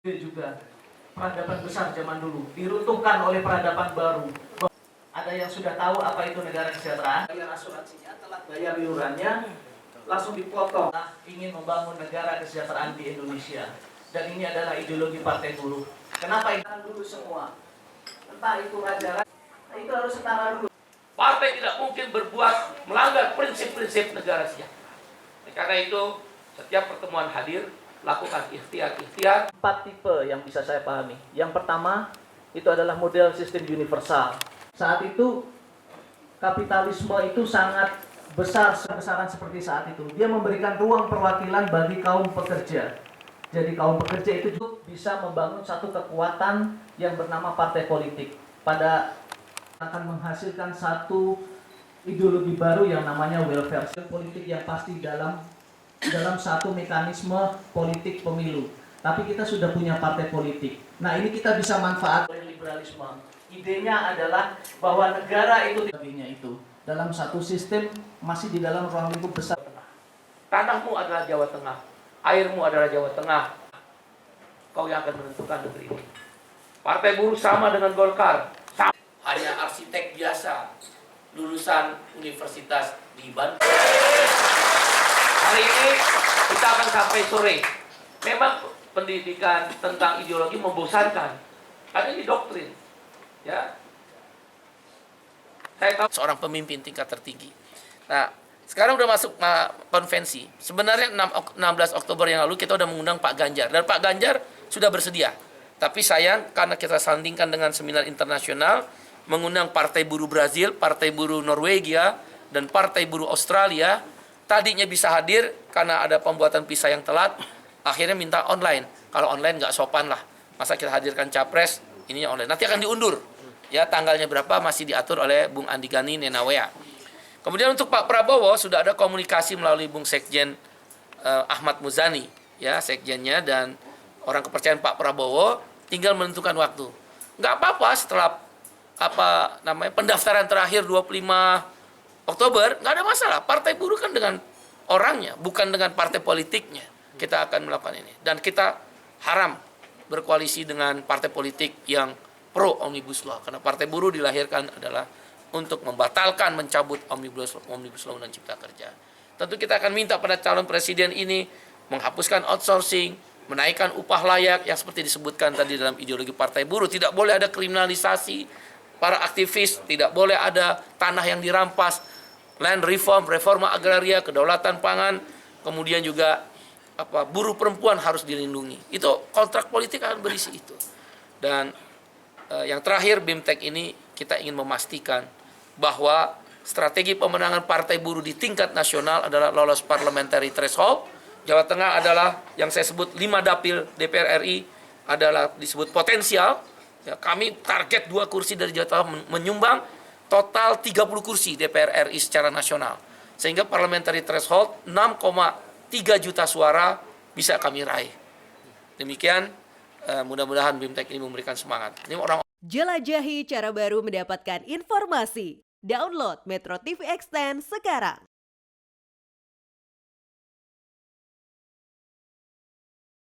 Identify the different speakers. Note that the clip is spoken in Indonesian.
Speaker 1: juga peradaban besar zaman dulu diruntuhkan oleh peradaban baru. Ada yang sudah tahu apa itu negara kesejahteraan? Bayar asuransinya, telat bayar iurannya, langsung dipotong. Nah, ingin membangun negara kesejahteraan di Indonesia. Dan ini adalah ideologi Partai Buruh. Kenapa itu dulu semua? Entah itu raja, itu harus setara dulu.
Speaker 2: Partai tidak mungkin berbuat melanggar prinsip-prinsip negara sejahtera. Karena itu setiap pertemuan hadir, lakukan ikhtiar.
Speaker 1: 4 tipe yang bisa saya pahami. Yang pertama, itu adalah model sistem universal. Saat itu, kapitalisme itu sangat besar-besaran seperti saat itu. Dia memberikan ruang perwakilan bagi kaum pekerja. Jadi kaum pekerja itu juga bisa membangun satu kekuatan yang bernama partai politik. Pada akan menghasilkan satu ideologi baru yang namanya welfare politik yang pasti dalam satu mekanisme politik pemilu. Tapi kita sudah punya partai politik. Nah, ini kita bisa manfaat oleh liberalisme. Idenya adalah bahwa negara itu dalam satu sistem masih di dalam ruang lingkup besar.
Speaker 2: Tanahmu adalah Jawa Tengah, airmu adalah Jawa Tengah. Kau yang akan menentukan negeri ini. Partai Buruh sama dengan Golkar. Hanya arsitek biasa, lulusan universitas di Bandung. Hari ini kita akan sampai sore. Memang pendidikan tentang ideologi membosankan, karena ini doktrin. Ya, saya tahu seorang pemimpin tingkat tertinggi. Nah, sekarang udah masuk konvensi. Sebenarnya 16 Oktober yang lalu kita udah mengundang Pak Ganjar. Dan Pak Ganjar sudah bersedia. Tapi sayang karena kita sandingkan dengan seminar internasional, mengundang Partai Buruh Brazil, Partai Buruh Norwegia, dan Partai Buruh Australia. Tadinya bisa hadir karena ada pembuatan visa yang telat. Akhirnya minta online. Kalau online nggak sopan lah. Masa kita hadirkan capres, ininya online. Nanti akan diundur. Ya, tanggalnya berapa masih diatur oleh Bung Andi Gani Nenawea. Kemudian untuk Pak Prabowo sudah ada komunikasi melalui Bung Sekjen Ahmad Muzani, ya sekjennya, dan orang kepercayaan Pak Prabowo tinggal menentukan waktu. Nggak apa-apa setelah pendaftaran terakhir 25 Oktober, nggak ada masalah. Partai Buruh kan dengan orangnya, bukan dengan partai politiknya. Kita akan melakukan ini. Dan kita haram berkoalisi dengan partai politik yang pro Omnibus Law. Karena Partai Buruh dilahirkan adalah untuk membatalkan, mencabut Omnibus Law dan Cipta Kerja. Tentu kita akan minta pada calon presiden ini menghapuskan outsourcing, menaikkan upah layak yang seperti disebutkan tadi dalam ideologi Partai Buruh. Tidak boleh ada kriminalisasi para aktivis, tidak boleh ada tanah yang dirampas, land reform, reforma agraria, kedaulatan pangan, kemudian juga buruh perempuan harus dilindungi. Itu kontrak politik akan berisi itu. Dan yang terakhir, BIMTEK ini kita ingin memastikan bahwa strategi pemenangan Partai Buruh di tingkat nasional adalah lolos parliamentary threshold. Jawa Tengah adalah yang saya sebut 5 dapil DPR RI adalah disebut potensial. Ya, kami target 2 kursi dari Jawa Tengah menyumbang total 30 kursi DPR RI secara nasional. Sehingga parliamentary threshold 6,3 juta suara bisa kami raih. Demikian, mudah-mudahan BIMTEK ini memberikan semangat. Ini orang.
Speaker 3: Jelajahi cara baru mendapatkan informasi. Download Metro TV Extend sekarang.